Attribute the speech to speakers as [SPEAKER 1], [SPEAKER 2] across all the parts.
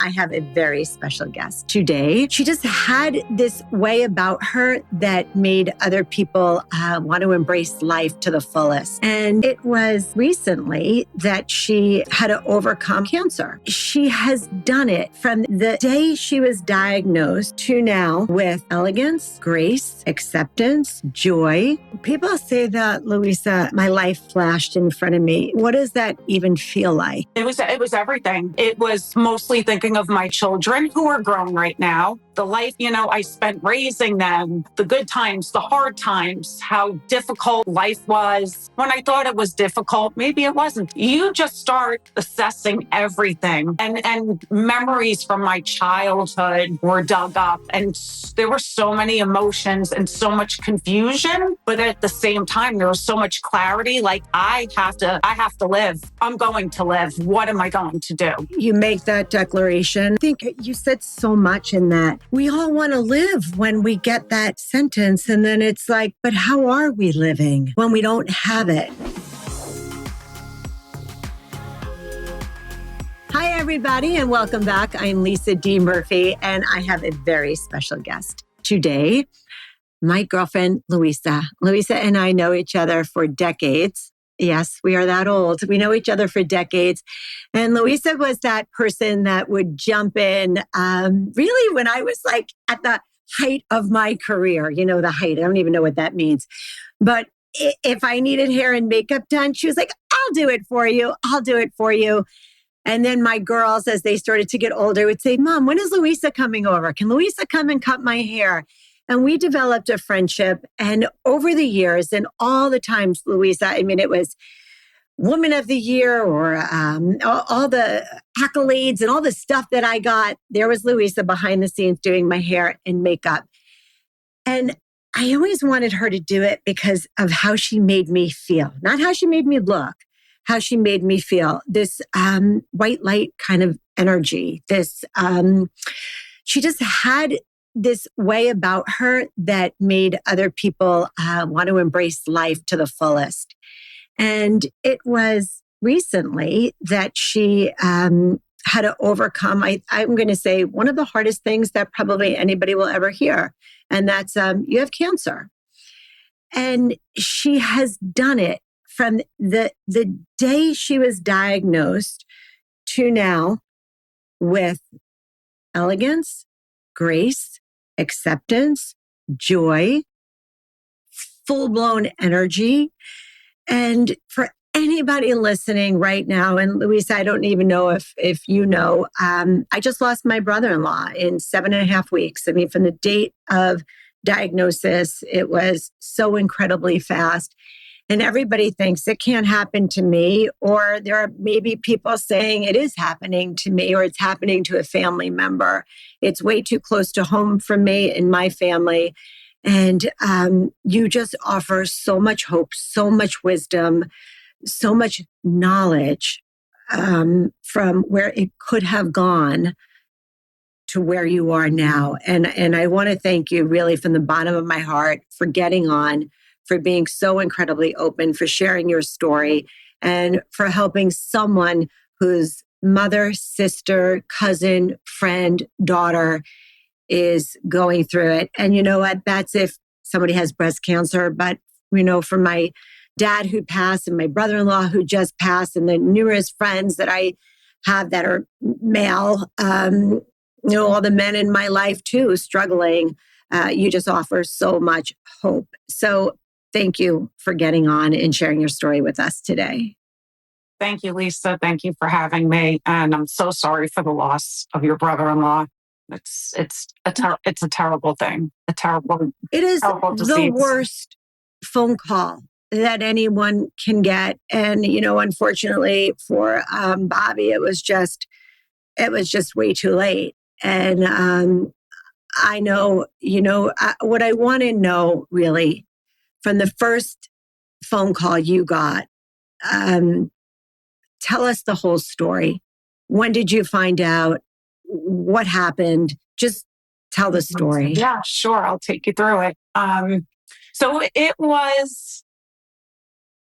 [SPEAKER 1] I have a very special guest today. She just had this way about her that made other people want to embrace life to the fullest. And it was recently that she had to overcome cancer. She has done it from the day she was diagnosed to now with elegance, grace, acceptance, joy. People say that, Louisa, my life flashed in front of me. What does that even feel like?
[SPEAKER 2] It was everything. It was mostly thinking of my children who are grown right now. The life, I spent raising them, the good times, the hard times, how difficult life was. When I thought it was difficult, maybe it wasn't. You just start assessing everything. And memories from my childhood were dug up. And there were so many emotions and so much confusion. But at the same time, there was so much clarity. Like, I have to live. I'm going to live. What am I going to do?
[SPEAKER 1] You make that declaration. I think you said so much in that. We all want to live when we get that sentence. And then it's like, but how are we living when we don't have it? Hi, everybody, and welcome back. I'm Lisa D. Murphy, and I have a very special guest today, my girlfriend, Louisa. Louisa and I know each other for decades. Yes, we are that old. We know each other for decades. And Louisa was that person that would jump in really when I was like at the height of my career. You know, the height. I don't even know what that means. But if I needed hair and makeup done, she was like, I'll do it for you. I'll do it for you. And then my girls, as they started to get older, would say, Mom, when is Louisa coming over? Can Louisa come and cut my hair? And we developed a friendship. And over the years and all the times, Louisa, I mean, it was Woman of the Year or all the accolades and all the stuff that I got. There was Louisa behind the scenes doing my hair and makeup. And I always wanted her to do it because of how she made me feel, not how she made me look, how she made me feel. This white light kind of energy, she just had this way about her that made other people want to embrace life to the fullest. And it was recently that she had to overcome, I'm going to say, one of the hardest things that probably anybody will ever hear. And that's you have cancer. And she has done it from the day she was diagnosed to now with elegance, grace, acceptance, joy, full-blown energy. And for anybody listening right now, and Louisa, I don't even know if you know, I just lost my brother-in-law in 7.5 weeks. I mean, from the date of diagnosis, it was so incredibly fast. And everybody thinks it can't happen to me, or there are maybe people saying it is happening to me, or it's happening to a family member. It's way too close to home for me and my family. And you just offer so much hope, so much wisdom, so much knowledge from where it could have gone to where you are now. And I want to thank you really from the bottom of my heart for getting on, for being so incredibly open, for sharing your story, and for helping someone whose mother, sister, cousin, friend, daughter is going through it. And you know what? That's if somebody has breast cancer. But, for my dad who passed and my brother-in-law who just passed and the numerous friends that I have that are male, all the men in my life too, struggling, you just offer so much hope. So thank you for getting on and sharing your story with us today.
[SPEAKER 2] Thank you, Lisa. Thank you for having me. And I'm so sorry for the loss of your brother-in-law. It's a terrible thing.
[SPEAKER 1] It is
[SPEAKER 2] terrible
[SPEAKER 1] the
[SPEAKER 2] disease.
[SPEAKER 1] worst phone call that anyone can get. And, unfortunately for Bobby, it was just way too late. And I know, what I want to know really from the first phone call you got, tell us the whole story. When did you find out? What happened? Just tell the story.
[SPEAKER 2] Yeah, sure. I'll take you through it. So it was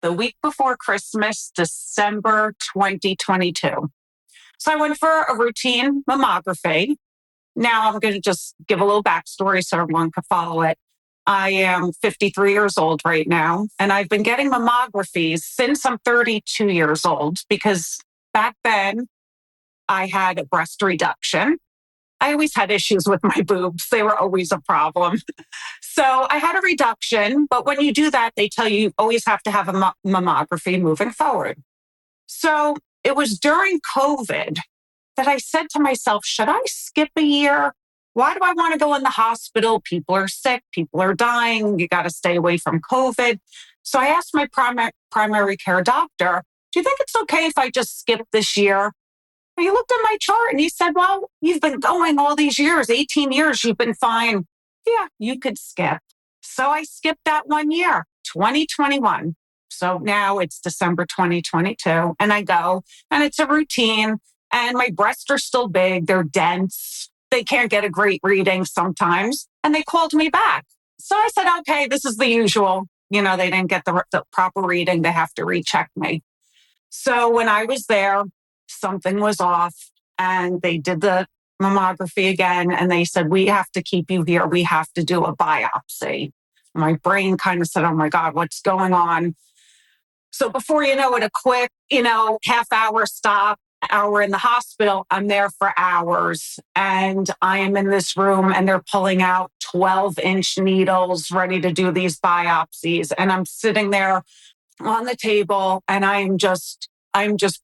[SPEAKER 2] the week before Christmas, December 2022. So I went for a routine mammography. Now I'm going to just give a little backstory so everyone can follow it. I am 53 years old right now, and I've been getting mammographies since I'm 32 years old because back then I had a breast reduction. I always had issues with my boobs. They were always a problem. So I had a reduction, but when you do that, they tell you always have to have a mammography moving forward. So it was during COVID that I said to myself, should I skip a year? Why do I want to go in the hospital? People are sick, people are dying, you got to stay away from COVID. So I asked my primary care doctor, do you think it's okay if I just skip this year? And he looked at my chart and he said, well, you've been going all these years, 18 years, you've been fine. Yeah, you could skip. So I skipped that 1 year, 2021. So now it's December 2022, and I go, and it's a routine, and my breasts are still big. They're dense. They can't get a great reading sometimes. And they called me back. So I said, okay, this is the usual. They didn't get the proper reading. They have to recheck me. So when I was there, something was off, and they did the mammography again, and they said, we have to keep you here. We have to do a biopsy. My brain kind of said, oh my God, what's going on? So before you know it, a quick, half hour stop, hour in the hospital, I'm there for hours, and I am in this room and they're pulling out 12-inch needles ready to do these biopsies. And I'm sitting there on the table and I'm just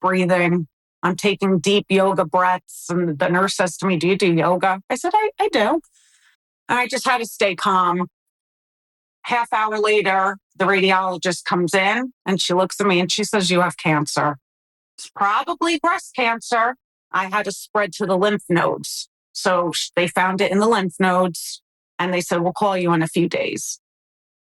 [SPEAKER 2] breathing. I'm taking deep yoga breaths. And the nurse says to me, do you do yoga? I said, I do. And I just had to stay calm. Half hour later, the radiologist comes in and she looks at me and she says, you have cancer. It's probably breast cancer. I had a spread to the lymph nodes. So they found it in the lymph nodes and they said, we'll call you in a few days.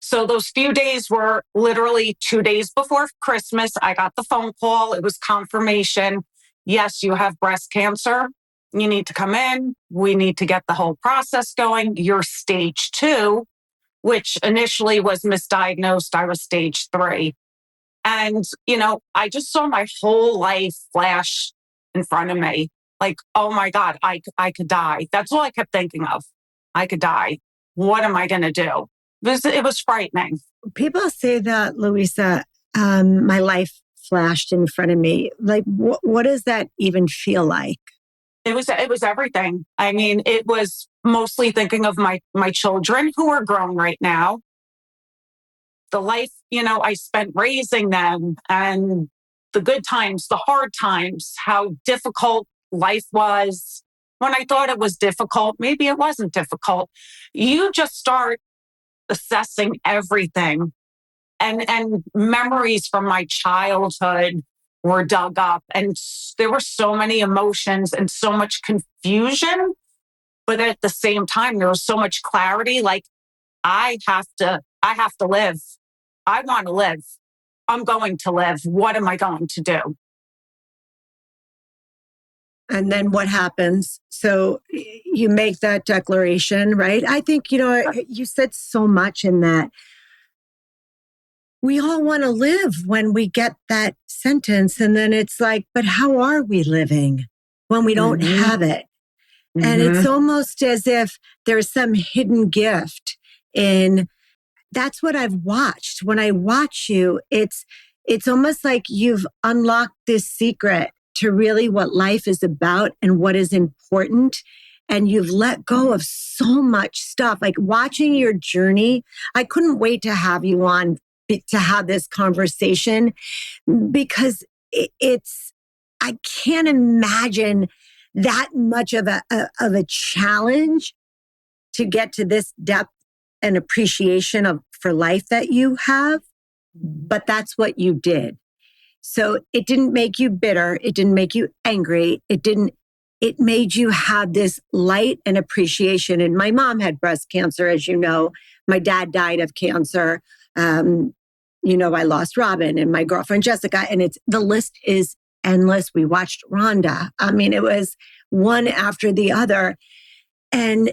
[SPEAKER 2] So those few days were literally 2 days before Christmas. I got the phone call. It was confirmation. Yes, you have breast cancer. You need to come in. We need to get the whole process going. You're stage 2, which initially was misdiagnosed. I was stage 3. And, I just saw my whole life flash in front of me. Like, oh my God, I could die. That's all I kept thinking of. I could die. What am I going to do? It was frightening.
[SPEAKER 1] People say that, Louisa, my life flashed in front of me. Like, what does that even feel like?
[SPEAKER 2] It was everything. I mean, it was mostly thinking of my children who are grown right now. The life, I spent raising them, and the good times, the hard times, how difficult life was. When I thought it was difficult, maybe it wasn't difficult. You just start assessing everything, and memories from my childhood were dug up, and there were so many emotions and so much confusion, but at the same time there was so much clarity. Like, I have to live. I want to live. I'm going to live. What am I going to do?
[SPEAKER 1] And then what happens? So you make that declaration, right? I think, you said so much in that. We all want to live when we get that sentence. And then it's like, but how are we living when we don't have it? Mm-hmm. And it's almost as if there's some hidden gift in. That's what I've watched. When I watch you, it's almost like you've unlocked this secret to really what life is about and what is important. And you've let go of so much stuff. Like, watching your journey, I couldn't wait to have you on to have this conversation, because I can't imagine that much of a challenge to get to this depth and appreciation for life that you have, but that's what you did. So it didn't make you bitter. It didn't make you angry. It made you have this light and appreciation. And my mom had breast cancer, as you know. My dad died of cancer. I lost Robin and my girlfriend Jessica, and the list is endless. We watched Rhonda. I mean, it was one after the other. And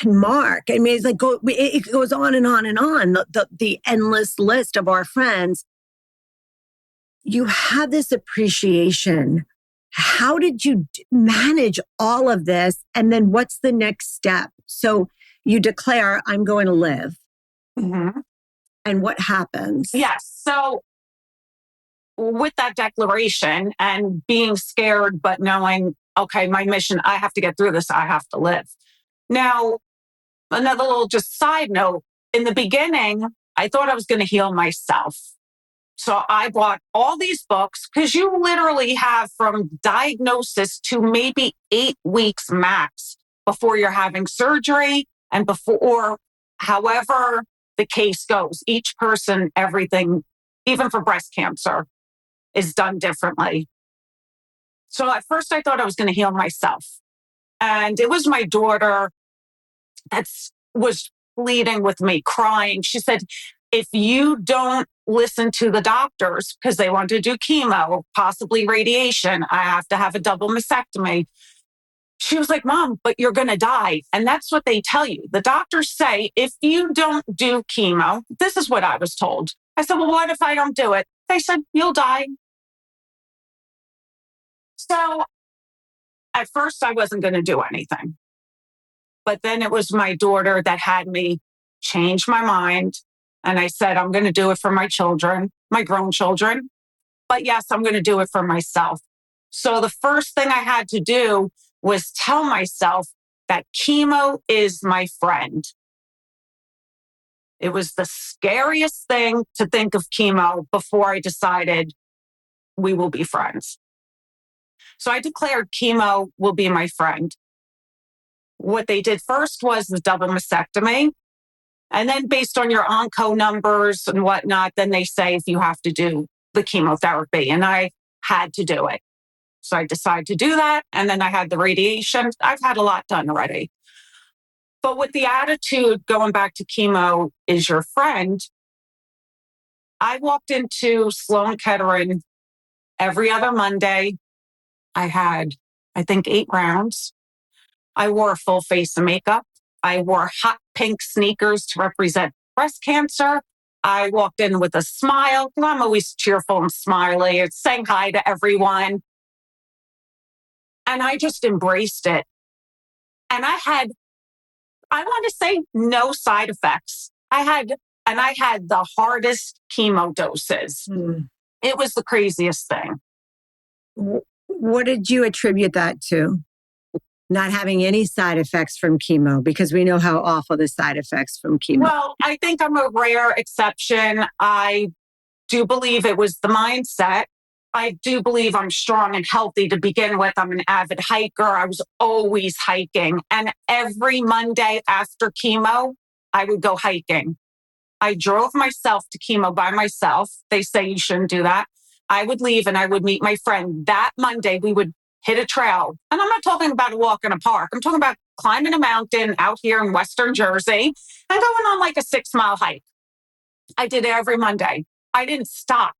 [SPEAKER 1] Mark, I mean, it's like it goes on and on and on. The endless list of our friends. You have this appreciation How did you manage all of this? And then what's the next step? So you declare, I'm going to live.
[SPEAKER 2] Mm-hmm.
[SPEAKER 1] And what happens?
[SPEAKER 2] Yes. So with that declaration and being scared, but knowing, okay, my mission, I have to get through this. I have to live. Now, another little just side note, in the beginning, I thought I was going to heal myself. So I bought all these books because you literally have from diagnosis to maybe 8 weeks max before you're having surgery and before, however the case goes. Each person, everything, even for breast cancer, is done differently. So at first I thought I was going to heal myself. And it was my daughter that was pleading with me, crying. She said, if you don't listen to the doctors, because they want to do chemo, possibly radiation, I have to have a double mastectomy. She was like, Mom, but you're going to die. And that's what they tell you. The doctors say, if you don't do chemo, this is what I was told. I said, well, what if I don't do it? They said, you'll die. So at first, I wasn't going to do anything. But then it was my daughter that had me change my mind. And I said, I'm going to do it for my children, my grown children. But yes, I'm going to do it for myself. So the first thing I had to do was tell myself that chemo is my friend. It was the scariest thing to think of chemo before I decided we will be friends. So I declared chemo will be my friend. What they did first was the double mastectomy. And then based on your onco numbers and whatnot, then they say if you have to do the chemotherapy. And I had to do it. So I decided to do that. And then I had the radiation. I've had a lot done already. But with the attitude, going back to chemo is your friend, I walked into Sloan Kettering every other Monday. I had, I think, 8 rounds. I wore a full face of makeup. I wore hot pink sneakers to represent breast cancer. I walked in with a smile. I'm always cheerful and smiley. It's saying hi to everyone. And I just embraced it. And I want to say no side effects. I had the hardest chemo doses. It was the craziest thing.
[SPEAKER 1] What did you attribute that to? Not having any side effects from chemo, because we know how awful the side effects from chemo.
[SPEAKER 2] Well, I think I'm a rare exception. I do believe it was the mindset. I do believe I'm strong and healthy to begin with. I'm an avid hiker. I was always hiking. And every Monday after chemo, I would go hiking. I drove myself to chemo by myself. They say you shouldn't do that. I would leave and I would meet my friend. That Monday, we would hit a trail. And I'm not talking about a walk in a park. I'm talking about climbing a mountain out here in Western Jersey and going on like a 6-mile hike. I did it every Monday. I didn't stop.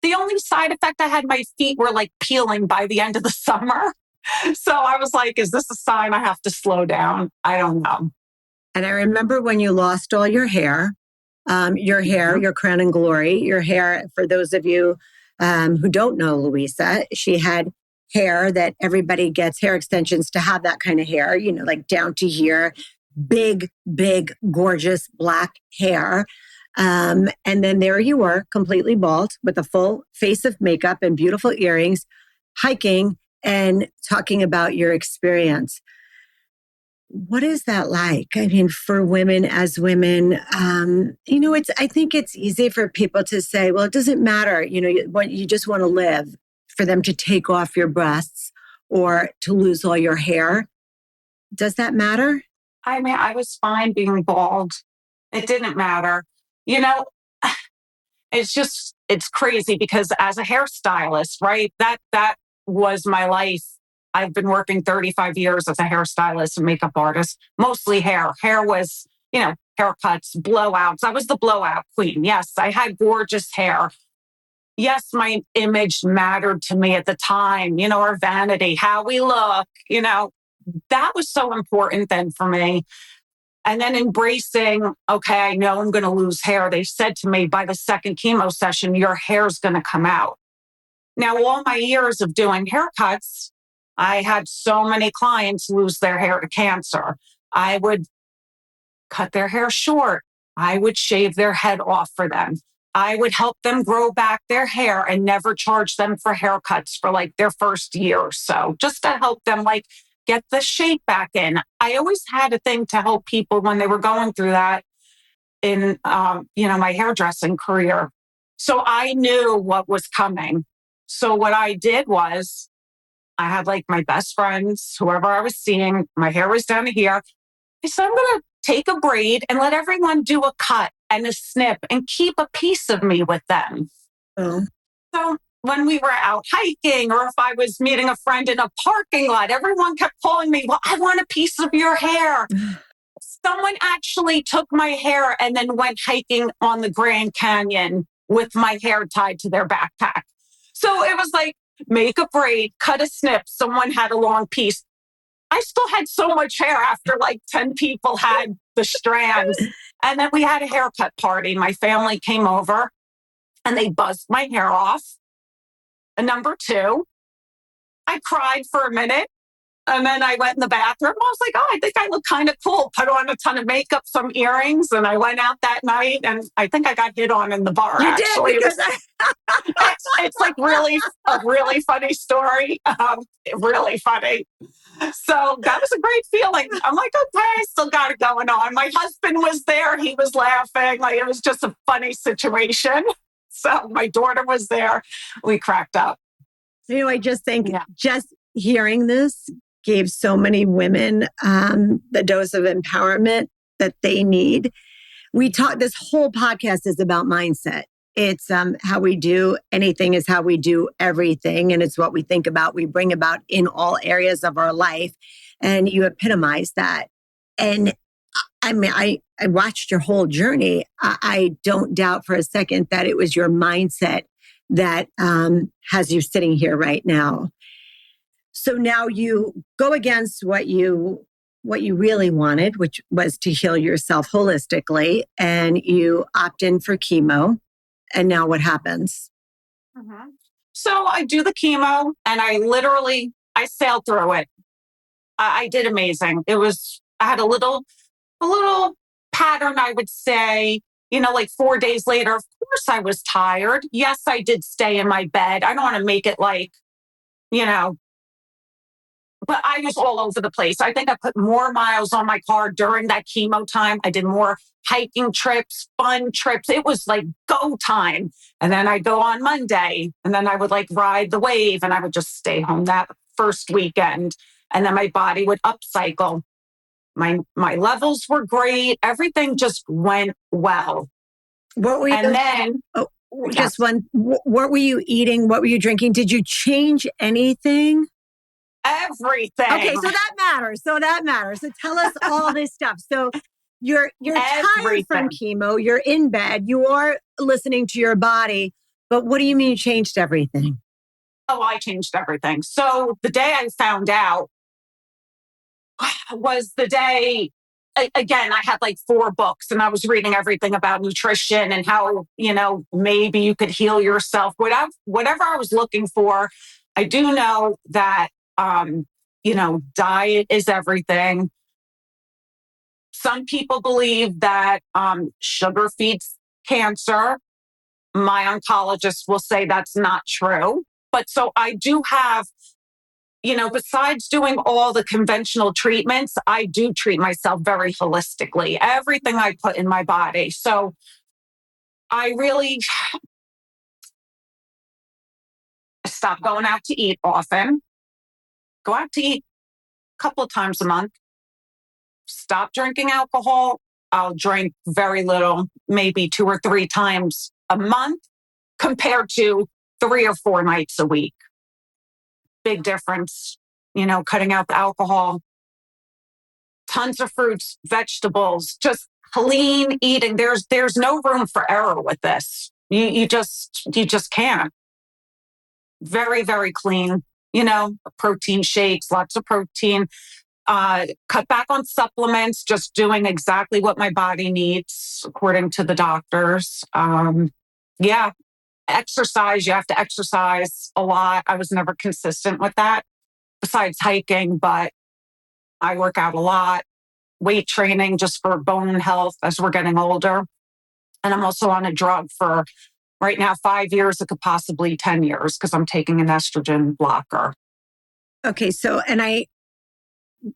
[SPEAKER 2] The only side effect I had, my feet were like peeling by the end of the summer. So I was like, is this a sign I have to slow down? I don't know.
[SPEAKER 1] And I remember when you lost all your hair, your crown and glory, your hair, for those of you who don't know Louisa, she had hair that everybody gets hair extensions to have that kind of hair, like down to here, big, gorgeous black hair. And then there you were, completely bald with a full face of makeup and beautiful earrings, hiking and talking about your experience. What is that like? I mean, for women as women, I think it's easy for people to say, well, it doesn't matter. You just want to live, for them to take off your breasts or to lose all your hair. Does that matter?
[SPEAKER 2] I mean, I was fine being bald. It didn't matter. It's crazy because as a hairstylist, right? That was my life. I've been working 35 years as a hairstylist and makeup artist, mostly hair. Hair was, haircuts, blowouts. I was the blowout queen. Yes, I had gorgeous hair. Yes, my image mattered to me at the time, our vanity, how we look, that was so important then for me. And then embracing, okay, I know I'm going to lose hair. They said to me by the second chemo session, your hair's going to come out. Now, all my years of doing haircuts, I had so many clients lose their hair to cancer. I would cut their hair short. I would shave their head off for them. I would help them grow back their hair and never charge them for haircuts for like their first year or so, just to help them like get the shape back in. I always had a thing to help people when they were going through that in, my hairdressing career. So I knew what was coming. So what I did was I had like my best friends, whoever I was seeing, my hair was down to here. I said, I'm going to take a braid and let everyone do a cut and a snip and keep a piece of me with them.
[SPEAKER 1] Oh.
[SPEAKER 2] So when we were out hiking or if I was meeting a friend in a parking lot, everyone kept calling me, well, I want a piece of your hair. Someone actually took my hair and then went hiking on the Grand Canyon with my hair tied to their backpack. So it was like, make a braid, cut a snip. Someone had a long piece. I still had so much hair after like 10 people had the strands. And then we had a haircut party. My family came over and they buzzed my hair off. And number two, I cried for a minute. And then I went in the bathroom. I was like, oh, I think I look kind of cool. Put on a ton of makeup, some earrings. And I went out that night and I think I got hit on in the bar.
[SPEAKER 1] You
[SPEAKER 2] actually.
[SPEAKER 1] did because
[SPEAKER 2] It's like really a really funny story. Really funny. So that was a great feeling. I'm like, okay, I still got it going on. My husband was there. He was laughing. Like it was just a funny situation. So my daughter was there. We cracked up.
[SPEAKER 1] I just think just hearing this gave so many women the dose of empowerment that they need. This whole podcast is about mindset. It's how we do anything is how we do everything. And it's what we think about, we bring about in all areas of our life. And you epitomize that. And I mean, I watched your whole journey. I don't doubt for a second that it was your mindset that has you sitting here right now. So now you go against what you really wanted, which was to heal yourself holistically, and you opt in for chemo. And now what happens?
[SPEAKER 2] Mm-hmm. So I do the chemo and I sailed through it. I did amazing. I had a little pattern, I would say, like 4 days later, of course I was tired. Yes, I did stay in my bed. I don't want to make it like, you know, but I was all over the place. I think I put more miles on my car during that chemo time. I did more hiking trips, fun trips. It was like go time. And then I'd go on Monday and then I would like ride the wave and I would just stay home that first weekend. And then my body would upcycle. My levels were great. Everything just went well.
[SPEAKER 1] What were you?
[SPEAKER 2] And then,
[SPEAKER 1] just one. What were you eating? What were you drinking? Did you change anything?
[SPEAKER 2] Everything.
[SPEAKER 1] Okay, so that matters. So tell us all this stuff. So you're tired from chemo. You're in bed. You are listening to your body. But what do you mean you changed everything?
[SPEAKER 2] Oh, I changed everything. So the day I found out was the day, again, I had like 4 books and I was reading everything about nutrition and how, maybe you could heal yourself. Whatever I was looking for, I do know that, diet is everything. Some people believe that sugar feeds cancer. My oncologist will say that's not true. But so I do have, besides doing all the conventional treatments, I do treat myself very holistically, everything I put in my body. So I really stopped going out to eat often, go out to eat a couple of times a month, stop drinking alcohol. I'll drink very little, maybe 2 or 3 times a month compared to 3 or 4 nights a week. Big difference, cutting out the alcohol, tons of fruits, vegetables, just clean eating. There's no room for error with this. You just can't. Very, very clean, protein shakes, lots of protein, cut back on supplements, just doing exactly what my body needs according to the doctors. Yeah. Exercise, you have to exercise a lot. I was never consistent with that besides hiking, but I work out a lot, weight training just for bone health as we're getting older. And I'm also on a drug for right now 5 years. It could possibly 10 years because I'm taking an estrogen blocker.
[SPEAKER 1] Okay. So, and I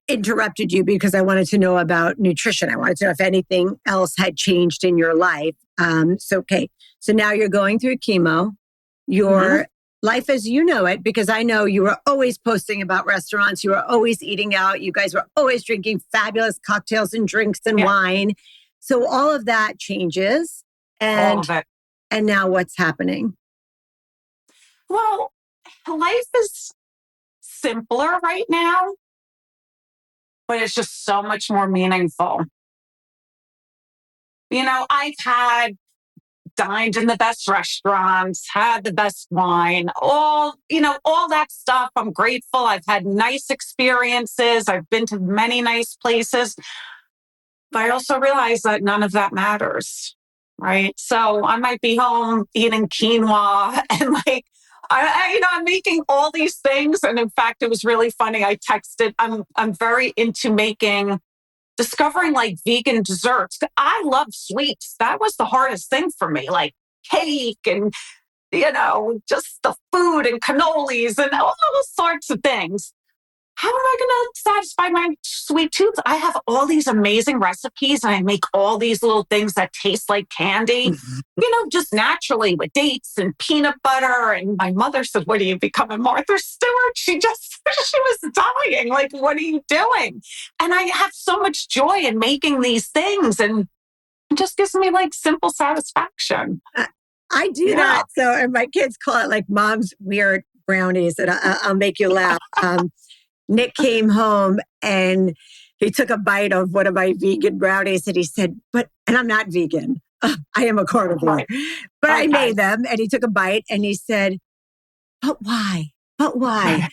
[SPEAKER 1] interrupted you because I wanted to know about nutrition. I wanted to know if anything else had changed in your life. Okay. So now you're going through chemo. Your life as you know it, because I know you were always posting about restaurants. You were always eating out. You guys were always drinking fabulous cocktails and drinks and wine. So all of that changes.
[SPEAKER 2] All of it.
[SPEAKER 1] And now what's happening?
[SPEAKER 2] Well, life is simpler right now, but it's just so much more meaningful. I've dined in the best restaurants, had the best wine, all that stuff. I'm grateful. I've had nice experiences. I've been to many nice places, but I also realize that none of that matters, right? So I might be home eating quinoa and I'm making all these things. And in fact, it was really funny. I texted, I'm very into discovering like vegan desserts. I love sweets. That was the hardest thing for me, like cake and, just the food and cannolis and all sorts of things. How am I going to satisfy my sweet tooth? I have all these amazing recipes and I make all these little things that taste like candy, just naturally with dates and peanut butter. And my mother said, "What are you becoming, Martha Stewart?" She was dying. Like, what are you doing? And I have so much joy in making these things and it just gives me like simple satisfaction.
[SPEAKER 1] I do that. So, and my kids call it like mom's weird brownies, and I'll make you laugh. Nick came home and he took a bite of one of my vegan brownies and he said, and I'm not vegan. I am a carnivore, but I made them. And he took a bite and he said, but why? But why?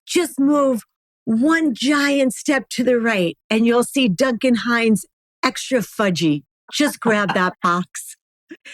[SPEAKER 1] Just move one giant step to the right and you'll see Duncan Hines extra fudgy. Just grab that box.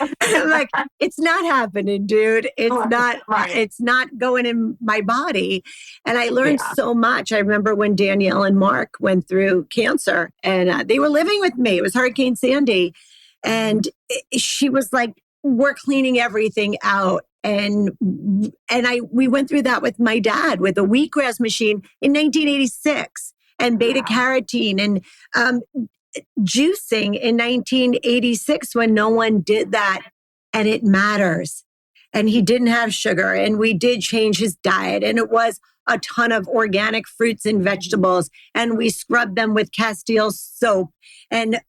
[SPEAKER 1] I'm like, it's not happening, dude. It's not going in my body. And I learned so much. I remember when Danielle and Mark went through cancer and they were living with me. It was Hurricane Sandy. And she was like, we're cleaning everything out. And we went through that with my dad with a wheatgrass machine in 1986 and beta carotene and juicing in 1986 when no one did that. And it matters. And he didn't have sugar and we did change his diet. And it was a ton of organic fruits and vegetables. And we scrubbed them with Castile soap and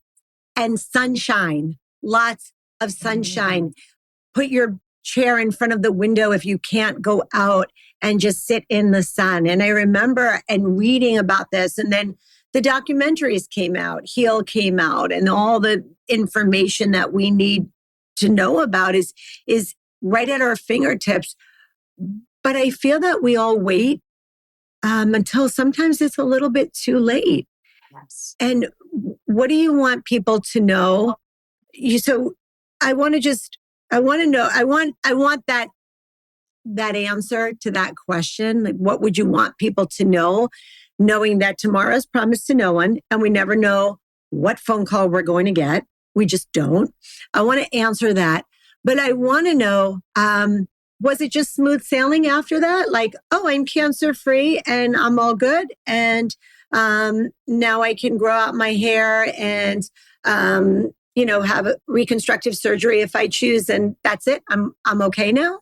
[SPEAKER 1] sunshine, lots of sunshine. Put your chair in front of the window if you can't go out and just sit in the sun. And I remember and reading about this. And then the documentaries came out, Heal came out, and all the information that we need to know about is right at our fingertips. But I feel that we all wait until sometimes it's a little bit too late.
[SPEAKER 2] Yes.
[SPEAKER 1] And what do you want people to know? I want that answer to that question. Like, what would you want people to know, knowing that tomorrow's promised to no one and we never know what phone call we're going to get. We just don't. I want to answer that. But I want to know, was it just smooth sailing after that? Like, oh, I'm cancer free and I'm all good. And now I can grow out my hair and, have a reconstructive surgery if I choose. And that's it. I'm okay now.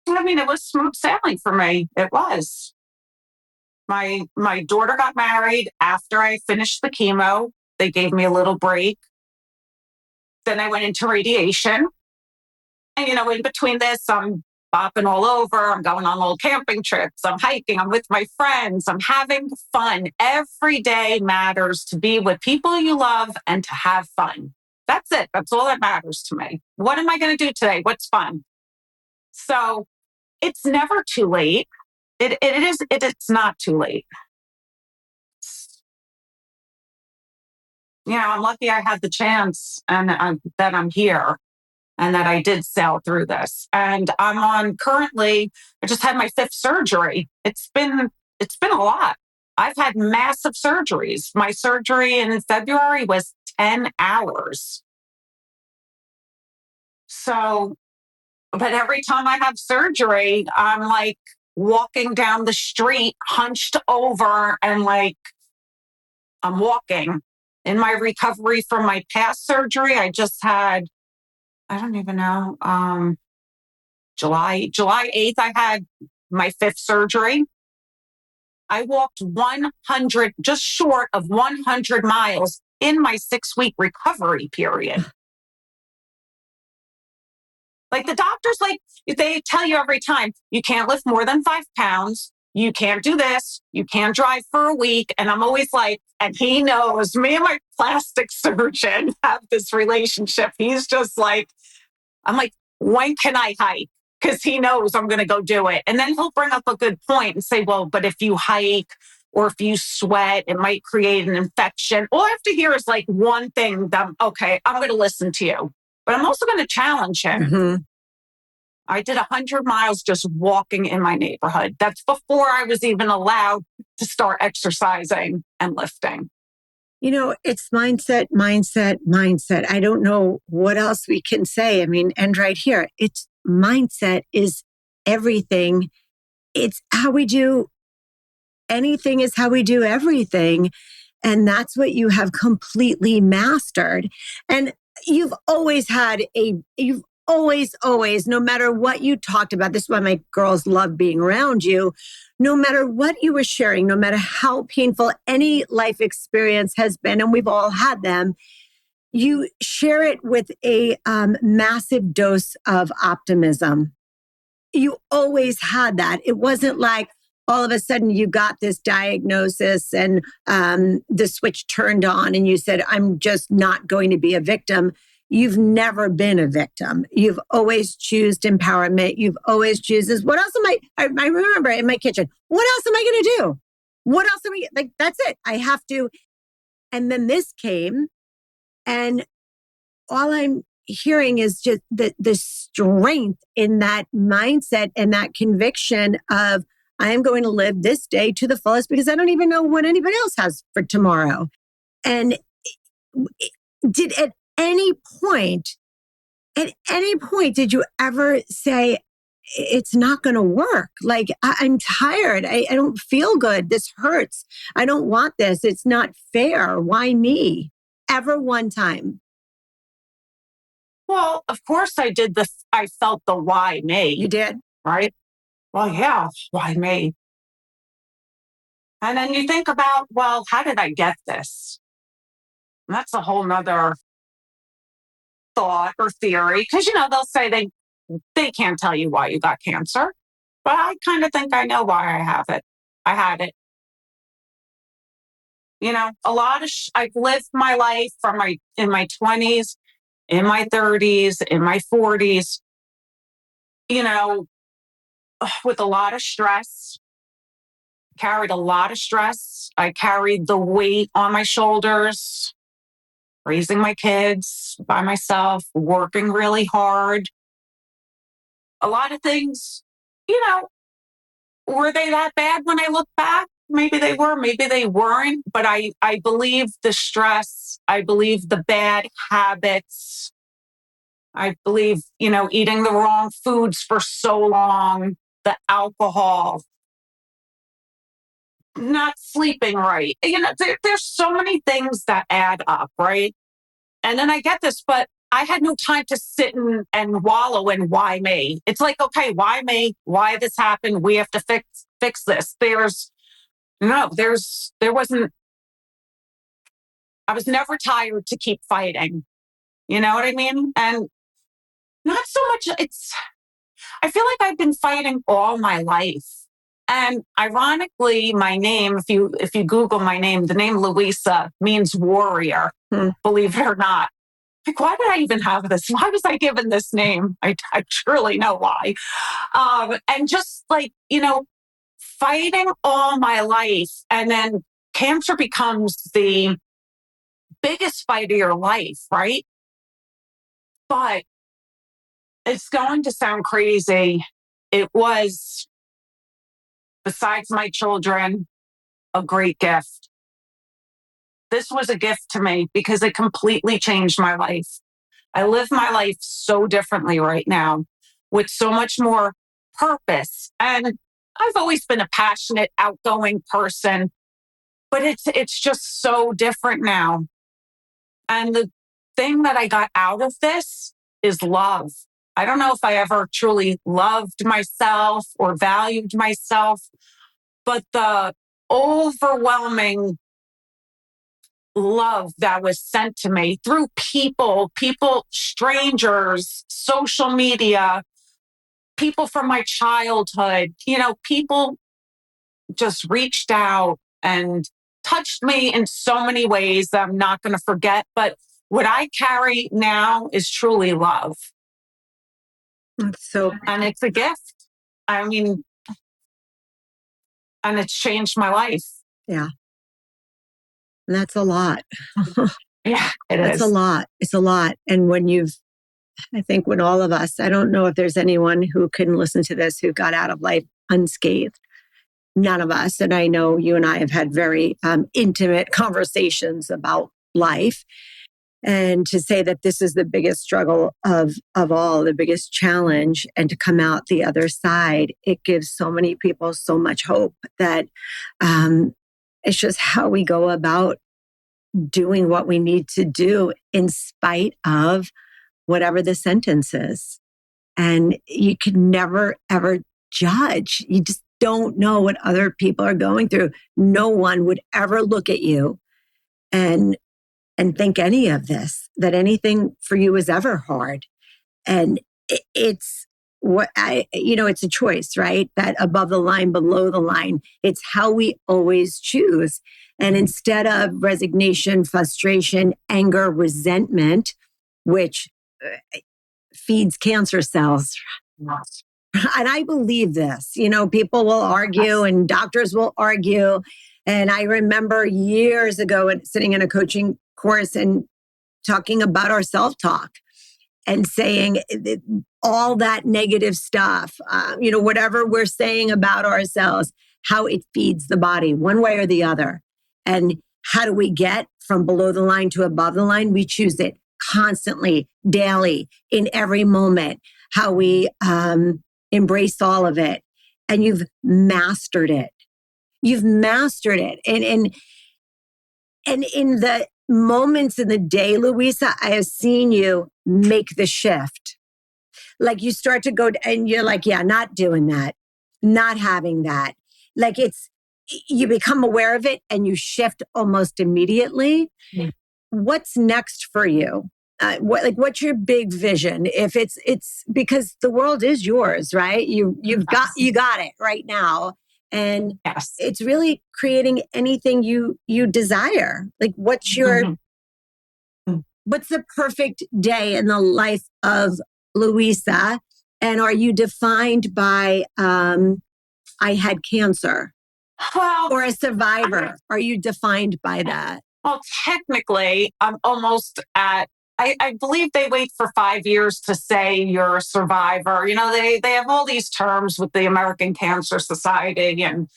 [SPEAKER 2] I mean, it was smooth sailing for me. It was. My daughter got married after I finished the chemo. They gave me a little break. Then I went into radiation. And, in between this, I'm bopping all over. I'm going on little camping trips. I'm hiking. I'm with my friends. I'm having fun. Every day matters to be with people you love and to have fun. That's it. That's all that matters to me. What am I going to do today? What's fun? So it's never too late. It's not too late. I'm lucky I had the chance and that I'm here. and that I did sail through this. And I'm on currently, I just had my 5th surgery. It's been a lot. I've had massive surgeries. My surgery in February was 10 hours. So, but every time I have surgery, I'm like walking down the street, hunched over, and like I'm walking. In my recovery from my past surgery, I just had, I don't even know, July 8th, I had my 5th surgery. I walked 100, just short of 100 miles in my 6-week recovery period. Like the doctors, like they tell you every time, you can't lift more than 5 pounds. You can't do this. You can't drive for a week. And I'm always like, and he knows me and my plastic surgeon have this relationship. He's just like, I'm like, when can I hike? Because he knows I'm going to go do it. And then he'll bring up a good point and say, well, but if you hike or if you sweat, it might create an infection. All I have to hear is like one thing that, okay, I'm going to listen to you. But I'm also going to challenge him.
[SPEAKER 1] Mm-hmm.
[SPEAKER 2] I did 100 miles just walking in my neighborhood. That's before I was even allowed to start exercising and lifting.
[SPEAKER 1] You know, it's mindset, mindset, mindset. I don't know what else we can say. I mean, and right here, it's mindset is everything. It's how we do anything is how we do everything. And that's what you have completely mastered. And you've always always, no matter what you talked about, this is why my girls love being around you. No matter what you were sharing, no matter how painful any life experience has been, and we've all had them, you share it with a massive dose of optimism. You always had that. It wasn't like all of a sudden you got this diagnosis and the switch turned on and you said, I'm just not going to be a victim. You've never been a victim. You've always chosen empowerment. You've always chosen, what else I remember in my kitchen, what else am I going to do? What else am I, like, that's it. I have to. And then this came and all I'm hearing is just the strength in that mindset and that conviction of, I am going to live this day to the fullest because I don't even know what anybody else has for tomorrow. And did at any point, did you ever say, it's not going to work? Like, I'm tired. I don't feel good. This hurts. I don't want this. It's not fair. Why me? Ever one time?
[SPEAKER 2] Well, of course I did this. I felt the why me.
[SPEAKER 1] You did?
[SPEAKER 2] Right? Well, yeah, why me? And then you think about, well, how did I get this? And that's a whole nother thought or theory. Because, they'll say they can't tell you why you got cancer. But I kind of think I know why I have it. I had it. A lot of, I've lived my life in my 20s, in my 30s, in my 40s, with a lot of stress, carried a lot of stress. I carried the weight on my shoulders, raising my kids by myself, working really hard. A lot of things, were they that bad when I look back? Maybe they were, maybe they weren't, but I believe the stress, I believe the bad habits, I believe, eating the wrong foods for so long, the alcohol, not sleeping right. There's so many things that add up, right? And then I get this, but I had no time to sit and wallow in why me. It's like, okay, why me? Why this happened? We have to fix this. There wasn't, I was never tired to keep fighting. You know what I mean? And not so much, I feel like I've been fighting all my life. And ironically, my name, if you Google my name, the name Louisa means warrior, believe it or not. Like, why did I even have this? Why was I given this name? I truly know why. And just like, fighting all my life. And then cancer becomes the biggest fight of your life, right? But It's going to sound crazy. It was, besides my children, a great gift. This was a gift to me because it completely changed my life. I live my life so differently right now with so much more purpose. And I've always been a passionate, outgoing person, but it's just so different now. And the thing that I got out of this is love. I don't know if I ever truly loved myself or valued myself, but the overwhelming love that was sent to me through people, strangers, social media, people from my childhood, people just reached out and touched me in so many ways that I'm not going to forget. But what I carry now is truly love. And it's a gift. I mean, and it's changed my life.
[SPEAKER 1] Yeah. And that's a lot.
[SPEAKER 2] Yeah,
[SPEAKER 1] That's a lot. It's a lot. And I think when all of us, I don't know if there's anyone who can listen to this who got out of life unscathed. None of us. And I know you and I have had very intimate conversations about life. And to say that this is the biggest struggle of all, the biggest challenge, and to come out the other side, it gives so many people so much hope that it's just how we go about doing what we need to do in spite of whatever the sentence is. And you can never, ever judge. You just don't know what other people are going through. No one would ever look at you and think any of this, that anything for you is ever hard. And it's it's a choice, right? That above the line, below the line, it's how we always choose. And instead of resignation, frustration, anger, resentment, which feeds cancer cells. And I believe this, people will argue and doctors will argue. And I remember years ago sitting in a coaching course and talking about our self-talk and saying all that negative stuff, whatever we're saying about ourselves, how it feeds the body one way or the other. And how do we get from below the line to above the line? We choose it constantly, daily, in every moment, how we embrace all of it. And you've mastered it. You've mastered it. And in the moments in the day, Louisa, I have seen you make the shift. Like you start to go and you're like, yeah, not doing that, not having that. Like you become aware of it and you shift almost immediately. Mm. What's next for you? What's your big vision? If it's because the world is yours, right? You got it right now. And yes, it's really creating anything you desire. Like what's the perfect day in the life of Louisa? And are you defined by, I had cancer or a survivor? Are you defined by that?
[SPEAKER 2] Well, technically, I'm almost at, I believe they wait for 5 years to say you're a survivor. They have all these terms with the American Cancer Society, and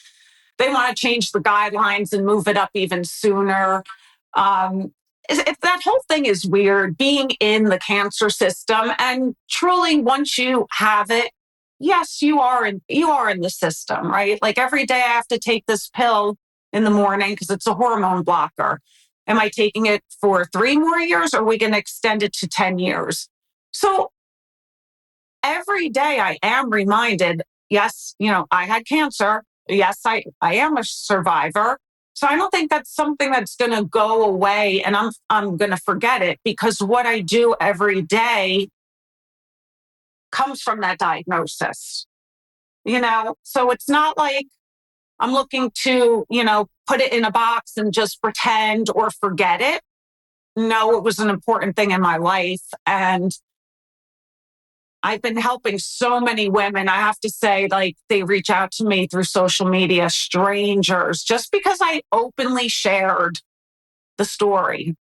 [SPEAKER 2] they want to change the guidelines and move it up even sooner. That whole thing is weird, being in the cancer system. And truly, once you have it, yes, you are in the system, right? Like every day I have to take this pill in the morning because it's a hormone blocker. Am I taking it for 3 more years, or are we going to extend it to 10 years? So every day I am reminded, yes, I had cancer. Yes, I am a survivor. So I don't think that's something that's going to go away and I'm going to forget it, because what I do every day comes from that diagnosis. So it's not like I'm looking to, put it in a box and just pretend or forget it. No, it was an important thing in my life. And I've been helping so many women. I have to say, like, they reach out to me through social media, strangers, just because I openly shared the story.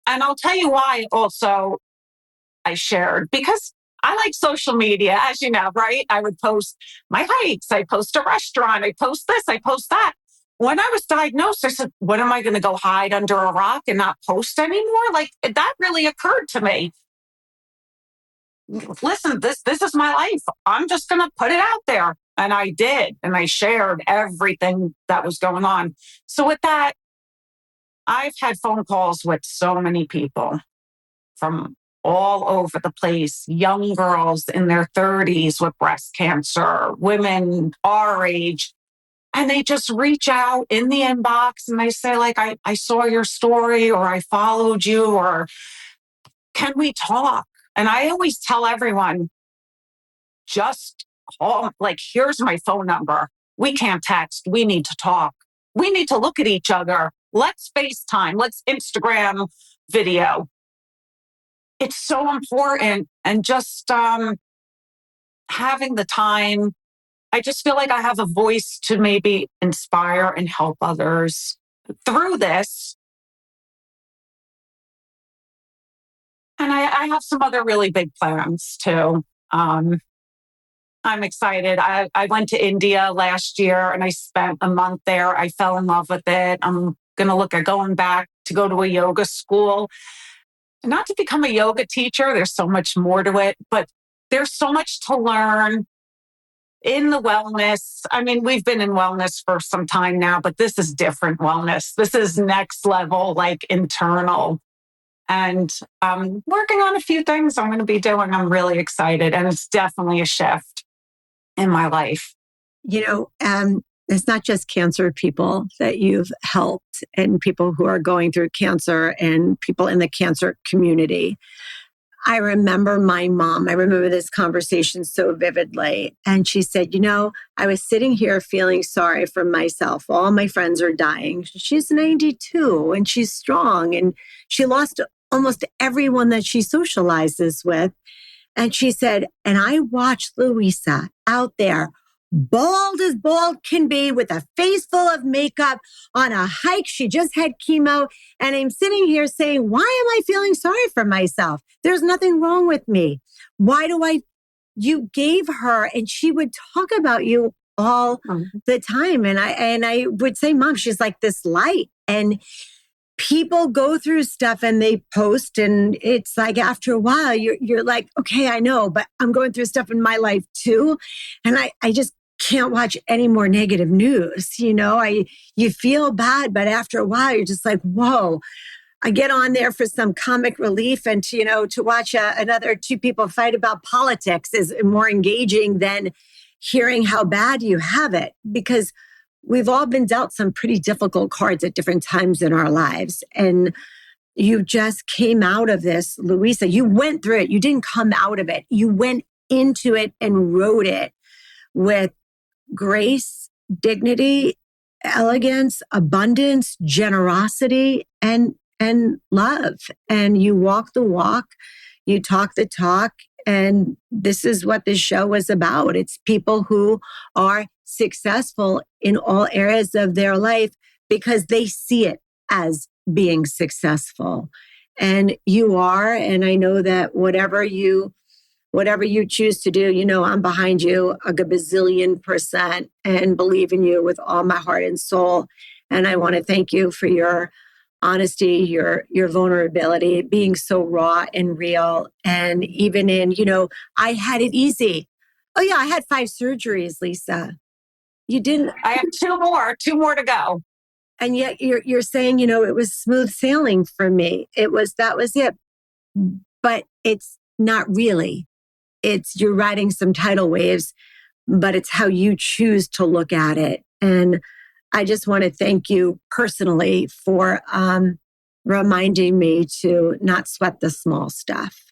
[SPEAKER 2] And I'll tell you why also I shared, because I like social media, as you know, right? I would post my hikes, I post a restaurant, I post this, I post that. When I was diagnosed, I said, what am I going to go hide under a rock and not post anymore? Like that really occurred to me. Listen, this is my life. I'm just going to put it out there. And I did. And I shared everything that was going on. So with that, I've had phone calls with so many people from all over the place, young girls in their 30s with breast cancer, women our age. And they just reach out in the inbox and they say, like, I saw your story or I followed you or can we talk? And I always tell everyone, just call, like, here's my phone number. We can't text. We need to talk. We need to look at each other. Let's FaceTime. Let's Instagram video. It's so important. And just having the time, I just feel like I have a voice to maybe inspire and help others through this. And I have some other really big plans too. I'm excited. I went to India last year and I spent a month there. I fell in love with it. I'm going to look at going back to go to a yoga school, not to become a yoga teacher. There's so much more to it, but there's so much to learn in the wellness. I mean, we've been in wellness for some time now, but this is different wellness. This is next level, like internal. And I'm working on a few things I'm going to be doing. I'm really excited. And it's definitely a shift in my life.
[SPEAKER 1] It's not just cancer people that you've helped and people who are going through cancer and people in the cancer community. I remember my mom, I remember this conversation so vividly. And she said, I was sitting here feeling sorry for myself. All my friends are dying. She's 92 and she's strong and she lost almost everyone that she socializes with. And she said, and I watched Louisa out there, bald as bald can be, with a face full of makeup on a hike. She just had chemo. And I'm sitting here saying, why am I feeling sorry for myself? There's nothing wrong with me. You gave her, and she would talk about you all the time. And I would say, Mom, she's like this light. And people go through stuff and they post, and it's like after a while, you're like, okay, I know, but I'm going through stuff in my life too. And I just can't watch any more negative news. You feel bad, but after a while, you're just like, whoa. I get on there for some comic relief, and to watch another two people fight about politics is more engaging than hearing how bad you have it, because we've all been dealt some pretty difficult cards at different times in our lives. And you just came out of this, Louisa. You went through it. You didn't come out of it. You went into it and wrote it with grace, dignity, elegance, abundance, generosity, and love. And you walk the walk, you talk the talk. And this is what this show is about. It's people who are successful in all areas of their life because they see it as being successful. And you are. And I know that whatever you choose to do, I'm behind you a gazillion% and believe in you with all my heart and soul. And I want to thank you for your honesty, your vulnerability, being so raw and real. And even in, I had it easy. Oh yeah, I had 5 surgeries, Lisa. You didn't.
[SPEAKER 2] I have two more to go.
[SPEAKER 1] And yet you're saying, it was smooth sailing for me. That was it. But it's not really. You're riding some tidal waves, but it's how you choose to look at it. And I just want to thank you personally for reminding me to not sweat the small stuff.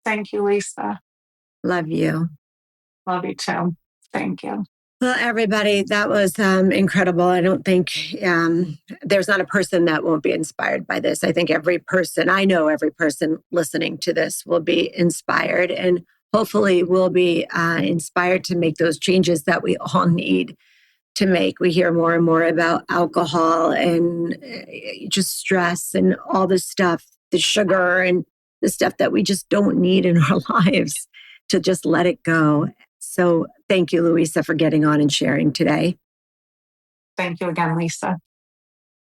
[SPEAKER 2] Thank you, Lisa.
[SPEAKER 1] Love you.
[SPEAKER 2] Love you too. Thank you.
[SPEAKER 1] Well, everybody, that was incredible. I don't think there's not a person that won't be inspired by this. I think every person listening to this will be inspired, and hopefully will be inspired to make those changes that we all need to make. We hear more and more about alcohol and just stress and all this stuff, the sugar, and the stuff that we just don't need in our lives, to just let it go. So thank you, Louisa, for getting on and sharing today.
[SPEAKER 2] Thank you again, Lisa.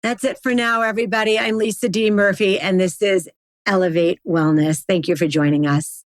[SPEAKER 1] That's it for now, everybody. I'm Lisa D. Murphy, and this is Elevate Wellness. Thank you for joining us.